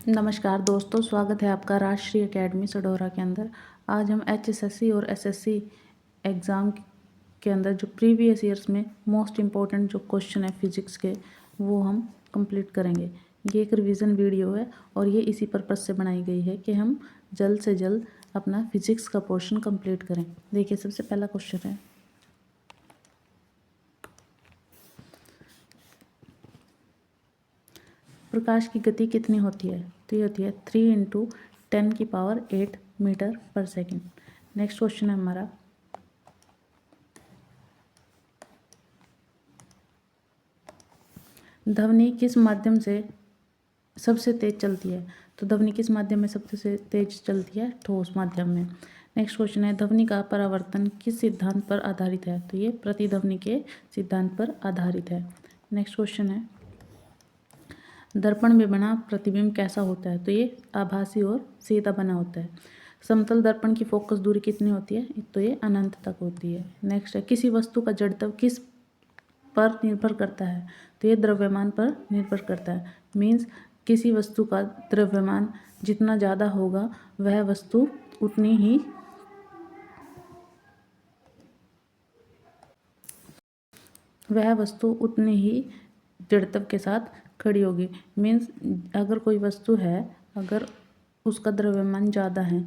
नमस्कार दोस्तों, स्वागत है आपका राष्ट्रीय अकेडमी सडोरा के अंदर। आज हम HSSC और SSC एग्ज़ाम के अंदर जो प्रीवियस ईयर्स में मोस्ट इम्पोर्टेंट जो क्वेश्चन है फिजिक्स के, वो हम कंप्लीट करेंगे। ये एक रिवीजन वीडियो है और ये इसी पर्पज़ से बनाई गई है कि हम जल्द से जल्द अपना फिजिक्स का पोर्शन कंप्लीट करें। देखिए, सबसे पहला क्वेश्चन है, प्रकाश की गति कितनी होती है? तो ये होती है 3 × 10⁸ मीटर पर सेकेंड। नेक्स्ट क्वेश्चन है हमारा, ध्वनि किस माध्यम से सबसे तेज चलती है? तो ध्वनि किस माध्यम में सबसे तेज चलती है? ठोस माध्यम में। नेक्स्ट क्वेश्चन है, ध्वनि का परावर्तन किस सिद्धांत पर आधारित है? तो ये प्रतिध्वनि के सिद्धांत पर आधारित है। नेक्स्ट क्वेश्चन है, दर्पण में बना प्रतिबिंब कैसा होता है? तो ये आभासी और सीधा बना होता है। समतल दर्पण की फोकस दूरी कितनी होती है? तो ये अनंत तक होती है। नेक्स्ट है, किसी वस्तु का जड़त्व किस पर निर्भर करता है? तो ये द्रव्यमान पर निर्भर करता है। मीन्स किसी वस्तु का द्रव्यमान जितना ज़्यादा होगा वह वस्तु उतनी ही जड़त्व के साथ खड़ी होगी। मीन्स अगर कोई वस्तु है, अगर उसका द्रव्यमान ज़्यादा है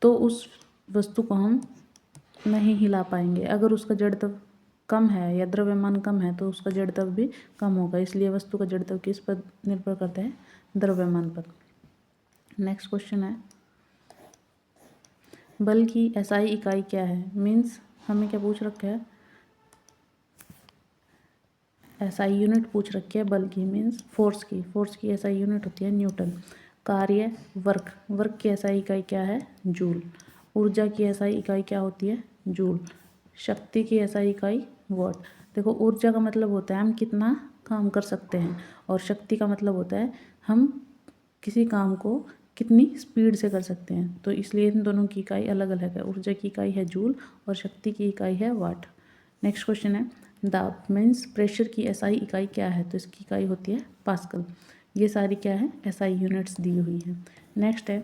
तो उस वस्तु को हम नहीं हिला पाएंगे। अगर उसका जड़त्व कम है या द्रव्यमान कम है तो उसका जड़त्व भी कम होगा। इसलिए वस्तु का जड़त्व किस पर निर्भर करता है? द्रव्यमान पर। नेक्स्ट क्वेश्चन है, बल की SI इकाई क्या है? मीन्स हमें क्या पूछ रखा है? SI यूनिट पूछ रखी है बल की, मीन्स फोर्स की SI यूनिट होती है न्यूटन। कार्य वर्क की SI इकाई क्या है? जूल। ऊर्जा की SI इकाई क्या होती है? जूल। शक्ति की SI इकाई वॉट। देखो, ऊर्जा का मतलब होता है हम कितना काम कर सकते हैं और शक्ति का मतलब होता है हम किसी काम को कितनी स्पीड से कर सकते हैं। तो इसलिए इन दोनों की इकाई अलग अलग है। ऊर्जा की इकाई है जूल और शक्ति की इकाई है वाट। नेक्स्ट क्वेश्चन है, दाब मीन्स प्रेशर की SI इकाई क्या है? तो इसकी इकाई होती है पास्कल। ये सारी क्या है? SI यूनिट्स दी हुई है। नेक्स्ट है,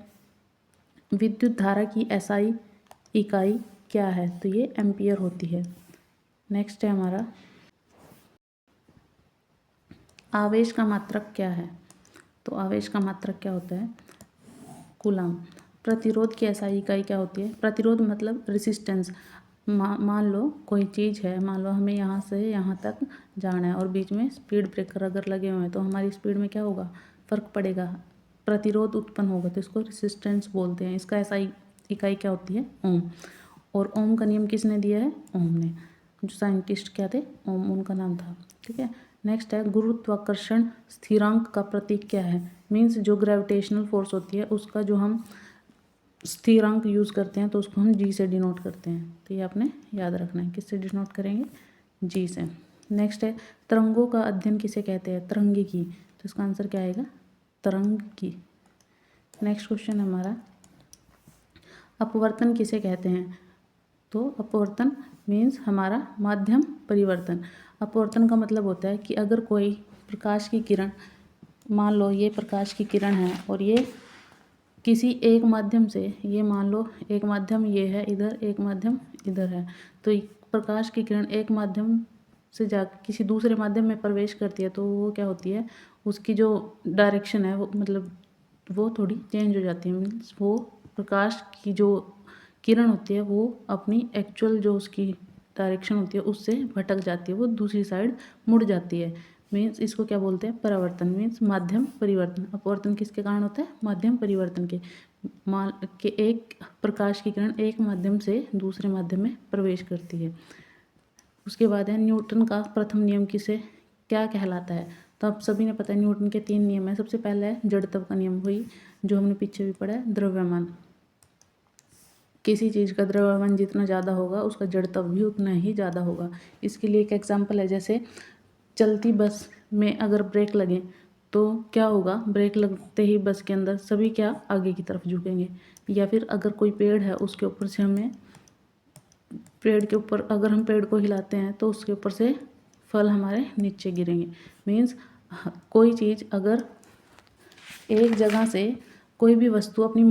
विद्युत धारा की SI इकाई क्या है? तो ये एम्पियर होती है। नेक्स्ट है हमारा, आवेश का मात्रक क्या है? तो आवेश का मात्रक क्या होता है? कूलम। प्रतिरोध की SI इकाई क्या होती है? प्रतिरोध मतलब रेसिस्टेंस। मान लो कोई चीज़ है, मान लो हमें यहाँ से यहाँ तक जाना है और बीच में स्पीड ब्रेकर अगर लगे हुए हैं तो हमारी स्पीड में क्या होगा? फ़र्क पड़ेगा, प्रतिरोध उत्पन्न होगा, तो इसको रेसिस्टेंस बोलते हैं। इसका SI इकाई क्या होती है? ओम। और ओम का नियम किसने दिया है? ओम ने। जो साइंटिस्ट क्या थे? ओम उनका नाम था। ठीक है। नेक्स्ट है, गुरुत्वाकर्षण स्थिरांक का प्रतीक क्या है? मीन्स जो ग्रेविटेशनल फोर्स होती है उसका जो हम स्थिरांक यूज़ करते हैं तो उसको हम G से डिनोट करते हैं। तो ये आपने याद रखना है। किससे डिनोट करेंगे? G से। नेक्स्ट है, तरंगों का अध्ययन किसे कहते हैं? तरंगिकी। तो इसका आंसर क्या आएगा? तरंगिकी। नेक्स्ट क्वेश्चन हमारा, अपवर्तन किसे कहते हैं? तो अपवर्तन मीन्स हमारा माध्यम परिवर्तन। अपवर्तन का मतलब होता है कि अगर कोई प्रकाश की किरण, मान लो ये प्रकाश की किरण है और ये किसी एक माध्यम से, ये मान लो एक माध्यम ये है इधर, एक माध्यम इधर है, तो प्रकाश की किरण एक माध्यम से जाकर किसी दूसरे माध्यम में प्रवेश करती है तो वो क्या होती है? उसकी जो डायरेक्शन है वो मतलब वो थोड़ी चेंज हो जाती है। मीन्स वो प्रकाश की जो किरण होती है वो अपनी एक्चुअल जो उसकी डायरेक्शन होती है उससे भटक जाती है, वो दूसरी साइड मुड़ जाती है। मीन्स इसको क्या बोलते हैं? परावर्तन। मीन्स माध्यम परिवर्तन। अपवर्तन किसके कारण होता है? माध्यम परिवर्तन के। मान के एक प्रकाश की किरण एक माध्यम से दूसरे माध्यम में प्रवेश करती है। उसके बाद है, न्यूटन का प्रथम नियम किसे क्या कहलाता है? तो आप सभी ने पता है न्यूटन के 3 नियम है। सबसे पहला है जड़त्व का नियम, हुई जो हमने पीछे भी पढ़ा है। द्रव्यमान, किसी चीज़ का द्रव्यमान जितना ज़्यादा होगा उसका जड़त्व भी उतना ही ज़्यादा होगा। इसके लिए एक एग्जांपल है, जैसे चलती बस में अगर ब्रेक लगे तो क्या होगा? ब्रेक लगते ही बस के अंदर सभी क्या आगे की तरफ झुकेंगे। या फिर अगर कोई पेड़ है उसके ऊपर से हमें, पेड़ के ऊपर अगर हम पेड़ को हिलाते हैं तो उसके ऊपर से फल हमारे नीचे गिरेंगे। मीन्स कोई चीज़ अगर एक जगह से कोई भी वस्तु अपनी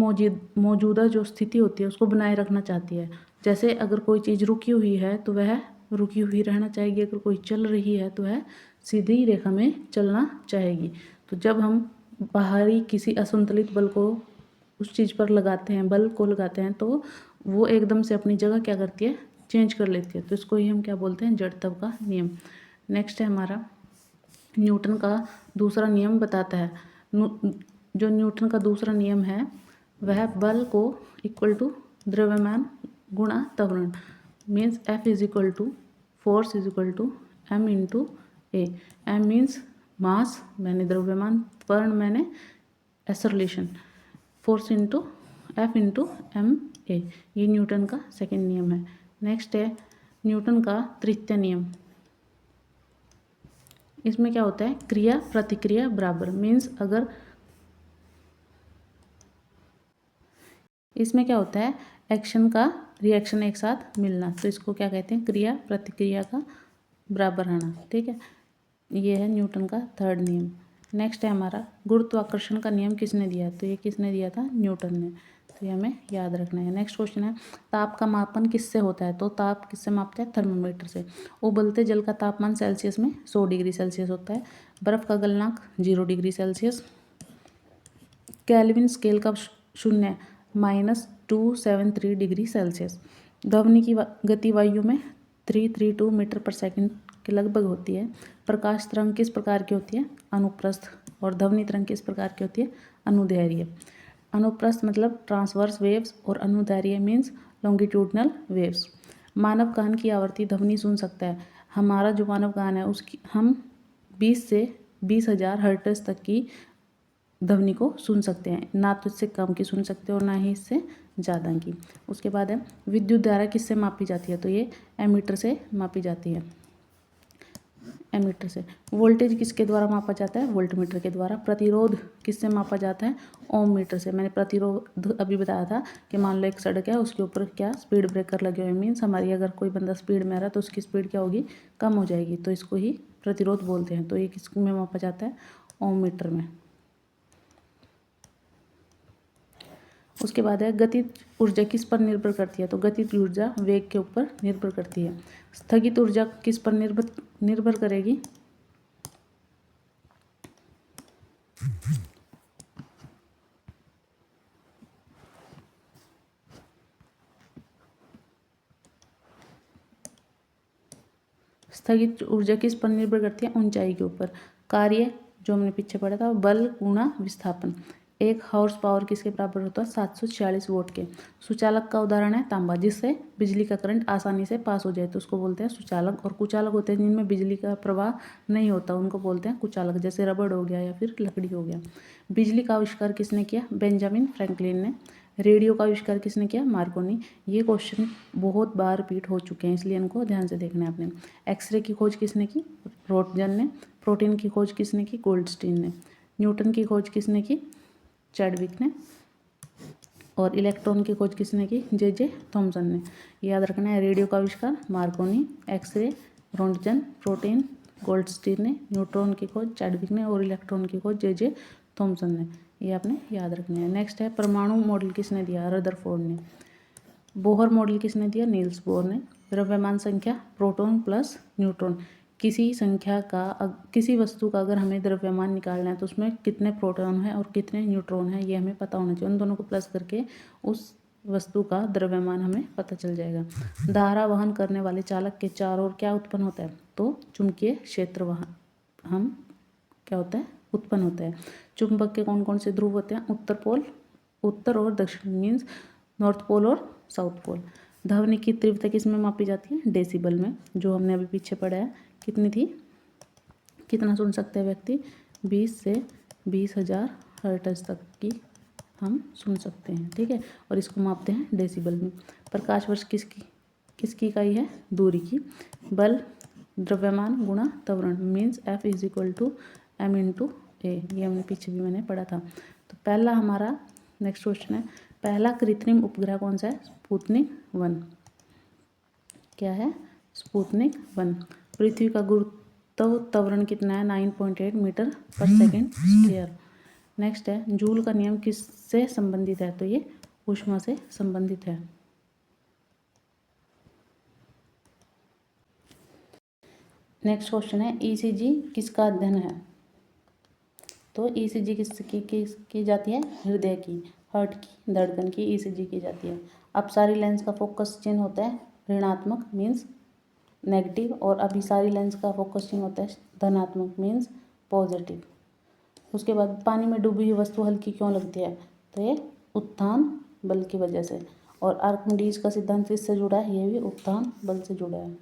मौजूदा जो स्थिति होती है उसको बनाए रखना चाहती है। जैसे अगर कोई चीज़ रुकी हुई है तो वह रुकी हुई रहना चाहेगी, अगर कोई चल रही है तो वह सीधी रेखा में चलना चाहेगी। तो जब हम बाहरी किसी असंतुलित बल को उस चीज़ पर लगाते हैं, बल को लगाते हैं, तो वो एकदम से अपनी जगह क्या करती है, चेंज कर लेती है। तो इसको ही हम क्या बोलते हैं, जड़त्व का नियम। नेक्स्ट है हमारा न्यूटन का दूसरा नियम बताता है। जो न्यूटन का दूसरा नियम है वह बल को इक्वल टू द्रव्यमान गुणा त्वरण, means F is equal to force is equal to M into a. M means mass, मैंने द्रव्यमान, त्वरण मैंने acceleration, force into F into M a. ये न्यूटन का सेकेंड नियम है। नेक्स्ट है न्यूटन का तृतीय नियम। इसमें क्या होता है, क्रिया प्रतिक्रिया बराबर, मीन्स अगर इसमें क्या होता है, एक्शन का रिएक्शन एक साथ मिलना, तो इसको क्या कहते हैं, क्रिया प्रतिक्रिया का बराबर आना। ठीक है, ये है न्यूटन का थर्ड नियम। नेक्स्ट है हमारा गुरुत्वाकर्षण का नियम किसने दिया, तो ये किसने दिया था, न्यूटन ने। तो ये हमें याद रखना है। नेक्स्ट क्वेश्चन है ताप का मापन किससे होता है, तो ताप किससे मापते हैं, थर्मोमीटर से। उबलते जल का तापमान सेल्सियस में 100 डिग्री सेल्सियस होता है। बर्फ का गलनांक 0 डिग्री सेल्सियस। केल्विन स्केल का शून्य -273 डिग्री सेल्सियस। ध्वनि की गति वायु में 332 मीटर पर सेकंड के लगभग होती है। प्रकाश तरंग किस प्रकार की होती है, अनुप्रस्थ, और ध्वनि तरंग किस प्रकार की होती है, अनुदैर्घ्य। अनुप्रस्थ मतलब ट्रांसवर्स वेव्स और अनुदैर्घ्य मीन्स लॉन्गिट्यूडनल वेव्स। मानव कान की आवृत्ति ध्वनि सुन सकता है। हमारा जो मानव कान है उसकी हम 20 से 20,000 हर्ट्ज तक की ध्वनि को सुन सकते हैं, ना तो इससे कम की सुन सकते हैं और ना ही इससे ज़्यादा की। उसके बाद है विद्युत धारा किससे मापी जाती है, तो ये एमीटर से मापी जाती है, एमीटर से। वोल्टेज किसके द्वारा मापा जाता है, वोल्टमीटर के द्वारा। प्रतिरोध किससे मापा जाता है, ओम मीटर से। मैंने प्रतिरोध अभी बताया था कि मान लो एक सड़क है, उसके ऊपर क्या स्पीड ब्रेकर लगे हुए, मीन्स हमारी अगर कोई बंदा स्पीड में आ रहा है तो उसकी स्पीड क्या होगी, कम हो जाएगी, तो इसको ही प्रतिरोध बोलते हैं। तो ये किस में मापा जाता है, ओम मीटर में। उसके बाद है गतिज ऊर्जा किस पर निर्भर करती है, तो गतिज ऊर्जा वेग के ऊपर निर्भर करती है। स्थगित ऊर्जा किस पर निर्भर करेगी, स्थगित ऊर्जा किस पर निर्भर करती है, ऊंचाई के ऊपर। कार्य जो हमने पीछे पढ़ा था, बल गुणा विस्थापन। 1 हॉर्स पावर किसके बराबर होता है, 746 वोल्ट के। सुचालक का उदाहरण है तांबा, जिससे बिजली का करंट आसानी से पास हो जाए तो उसको बोलते हैं सुचालक। और कुचालक होते हैं जिनमें बिजली का प्रवाह नहीं होता, उनको बोलते हैं कुचालक, जैसे रबड़ हो गया या फिर लकड़ी हो गया। बिजली का आविष्कार किसने किया, बेंजामिन फ्रैंकलिन ने। रेडियो का आविष्कार किसने किया, मार्कोनी। ये क्वेश्चन बहुत बार रिपीट हो चुके हैं, इसलिए इनको ध्यान से देखना है आपने। एक्सरे की खोज किसने की, रोटजन ने। प्रोटीन की खोज किसने की, गोल्डस्टीन ने। न्यूटन की खोज किसने की, चैडविक ने। और इलेक्ट्रॉन की खोज किसने की, जे थॉमसन ने। याद रखना है, रेडियो का आविष्कार मार्कोनी, एक्सरे रोटजन, प्रोटीन गोल्डस्टीन ने, न्यूट्रॉन की खोज चैडविक ने, और इलेक्ट्रॉन की खोज जे थॉमसन ने। ये आपने याद रखना है। नेक्स्ट है परमाणु मॉडल किसने दिया, रदरफोर्ड ने। बोहर मॉडल किसने दिया, नील्स बोर ने। द्रव्यमान संख्या प्रोटॉन प्लस न्यूट्रॉन। किसी संख्या का किसी वस्तु का अगर हमें द्रव्यमान निकालना है तो उसमें कितने प्रोटॉन हैं और कितने न्यूट्रॉन हैं, ये हमें पता होना चाहिए। उन दोनों को प्लस करके उस वस्तु का द्रव्यमान हमें पता चल जाएगा। धारा वहन करने वाले चालक के चारों ओर क्या उत्पन्न होता है, तो चुंबकीय क्षेत्र वहन हम क्या होता है, उत्पन्न होता है। चुंबक के कौन कौन से ध्रुव होते हैं, उत्तर पोल, उत्तर और दक्षिण, मीन्स नॉर्थ पोल और साउथ पोल। ध्वनि की तीव्रता किस में मापी जाती है, डेसिबल में, जो हमने अभी पीछे पढ़ा है। कितनी थी, कितना सुन सकते हैं व्यक्ति, 20 से 20,000 हर्ट्ज तक की हम सुन सकते हैं। ठीक है, और इसको मापते हैं डेसिबल में। प्रकाश वर्ष किसकी इकाई है, दूरी की। बल द्रव्यमान गुणा त्वरण, means F is equal to M into A. ये हमने पीछे भी मैंने पढ़ा था। तो पहला हमारा नेक्स्ट क्वेश्चन है, पहला कृत्रिम उपग्रह कौन सा है, स्पुतनिक 1। क्या है, स्पुतनिक 1। पृथ्वी का गुरुत्व त्वरण कितना है, 9.8 मीटर पर सेकेंड स्क्वायर। नेक्स्ट है जूल का नियम किससे संबंधित है, तो ये ऊष्मा से संबंधित है। नेक्स्ट क्वेश्चन है ईसीजी किसका अध्ययन है, तो ईसीजी की जाती है, हृदय की, हार्ट की, धड़कन की ईसीजी की जाती है। अपसारी लेंस का फोकस चिन्ह होता है ऋणात्मक मीन्स नेगेटिव, और अभिसारी लेंस का फोकस चिन्ह होता है धनात्मक मीन्स पॉजिटिव। उसके बाद पानी में डूबी हुई वस्तु हल्की क्यों लगती है, तो ये उत्थान बल की वजह से। और आर्किमिडीज का सिद्धांत किससे जुड़ा है, ये भी उत्थान बल से जुड़ा है।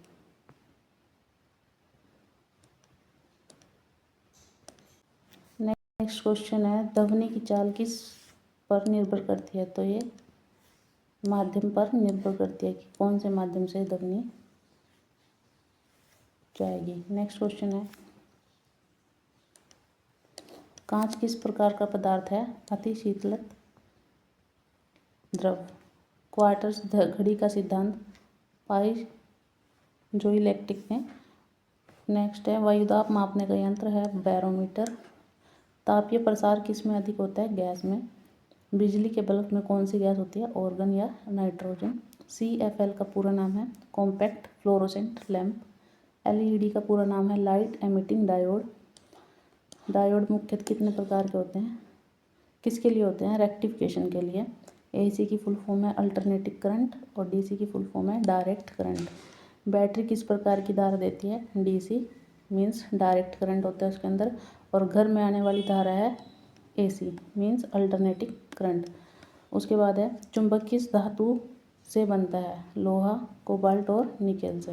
नेक्स्ट क्वेश्चन है ध्वनि की चाल किस पर निर्भर करती है, तो ये माध्यम पर निर्भर करती है कि कौन से माध्यम से ध्वनि जाएगी। नेक्स्ट क्वेश्चन है कांच किस प्रकार का पदार्थ है, अति शीतलक द्रव। क्वार्ट्ज घड़ी का सिद्धांत पाई जो इलेक्ट्रिक में। नेक्स्ट है वायुदाब मापने का यंत्र है बैरोमीटर। तापीय प्रसार किस में अधिक होता है, गैस में। बिजली के बल्ब में कौन सी गैस होती है, ऑर्गन या नाइट्रोजन। CFL का पूरा नाम है कॉम्पैक्ट फ्लोरोसेंट लैंप। LED का पूरा नाम है लाइट एमिटिंग डायोड। डायोड मुख्यतः कितने प्रकार के होते हैं, किसके लिए होते हैं, रेक्टिफिकेशन के लिए। AC की फुल फॉर्म है अल्टरनेटिव करंट, और DC की फुल फॉर्म है डायरेक्ट करंट। बैटरी किस प्रकार की धारा देती है, DC मीन्स डायरेक्ट करंट होता है उसके अंदर। और घर में आने वाली धारा है AC मीन्स अल्टरनेटिव करंट। उसके बाद है चुंबक किस धातु से बनता है, लोहा, कोबाल्ट और निकेल से।